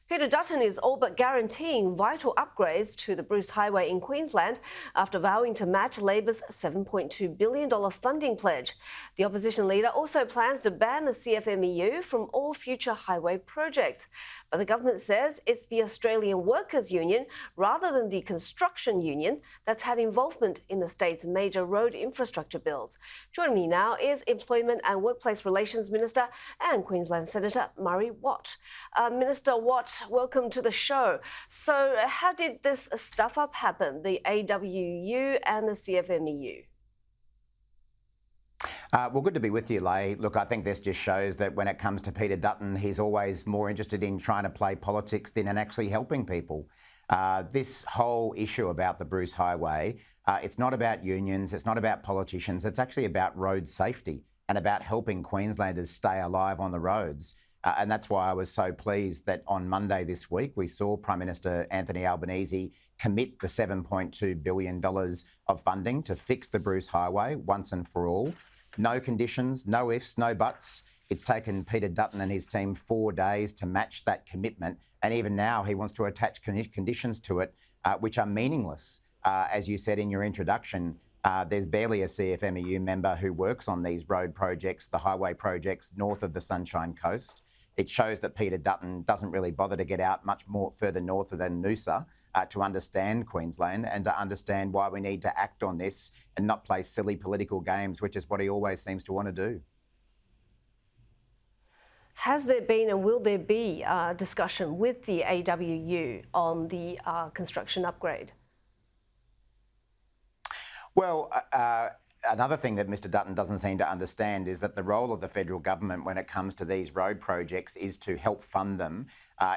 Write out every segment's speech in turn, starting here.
Peter Dutton is all but guaranteeing vital upgrades to the Bruce Highway in Queensland after vowing to match Labor's $7.2 billion funding pledge. The opposition leader also plans to ban the CFMEU from all future highway projects. But the government says it's the Australian Workers' Union rather than the Construction Union that's had involvement in the state's major road infrastructure bills. Joining me now is Employment and Workplace Relations Minister and Queensland Senator Murray Watt. Minister Watt, welcome to the show. So how did this stuff up happen, the AWU and the CFMEU? Well, good to be with you, Leigh. Look, I think this just shows that when it comes to Peter Dutton, he's always more interested in trying to play politics than in actually helping people. This whole issue about the Bruce Highway, it's not about unions, it's not about politicians, it's actually about road safety and about helping Queenslanders stay alive on the roads. And that's why I was so pleased that on Monday this week, we saw Prime Minister Anthony Albanese commit the $7.2 billion of funding to fix the Bruce Highway once and for all. No conditions, no ifs, no buts. It's taken Peter Dutton and his team 4 days to match that commitment. And even now he wants to attach conditions to it, which are meaningless. As you said in your introduction, there's barely a CFMEU member who works on these road projects, the highway projects north of the Sunshine Coast. It shows that Peter Dutton doesn't really bother to get out much more further north than Noosa to understand Queensland and to understand why we need to act on this and not play silly political games, which is what he always seems to want to do. Has there been and will there be discussion with the AWU on the construction upgrade? Well, another thing that Mr Dutton doesn't seem to understand is that the role of the federal government when it comes to these road projects is to help fund them.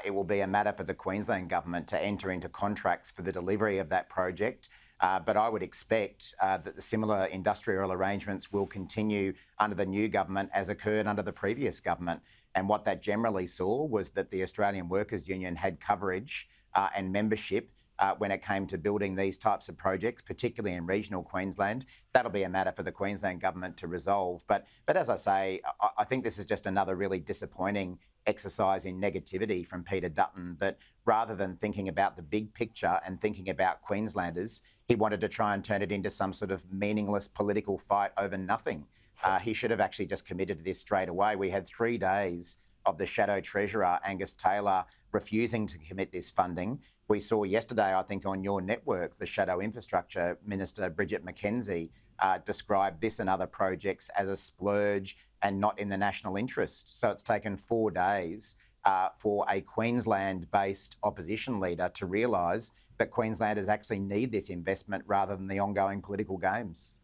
It will be a matter for the Queensland government to enter into contracts for the delivery of that project. But I would expect that the similar industrial arrangements will continue under the new government as occurred under the previous government. And what that generally saw was that the Australian Workers' Union had coverage and membership when it came to building these types of projects, particularly in regional Queensland. That'll be a matter for the Queensland government to resolve. But as I say, I think this is just another really disappointing exercise in negativity from Peter Dutton, that rather than thinking about the big picture and thinking about Queenslanders, he wanted to try and turn it into some sort of meaningless political fight over nothing. He should have actually just committed to this straight away. We had 3 days of the Shadow Treasurer, Angus Taylor, refusing to commit this funding. We saw yesterday, I think, on your network, the Shadow Infrastructure Minister, Bridget McKenzie, described this and other projects as a splurge and not in the national interest. So it's taken 4 days for a Queensland-based opposition leader to realise that Queenslanders actually need this investment rather than the ongoing political games.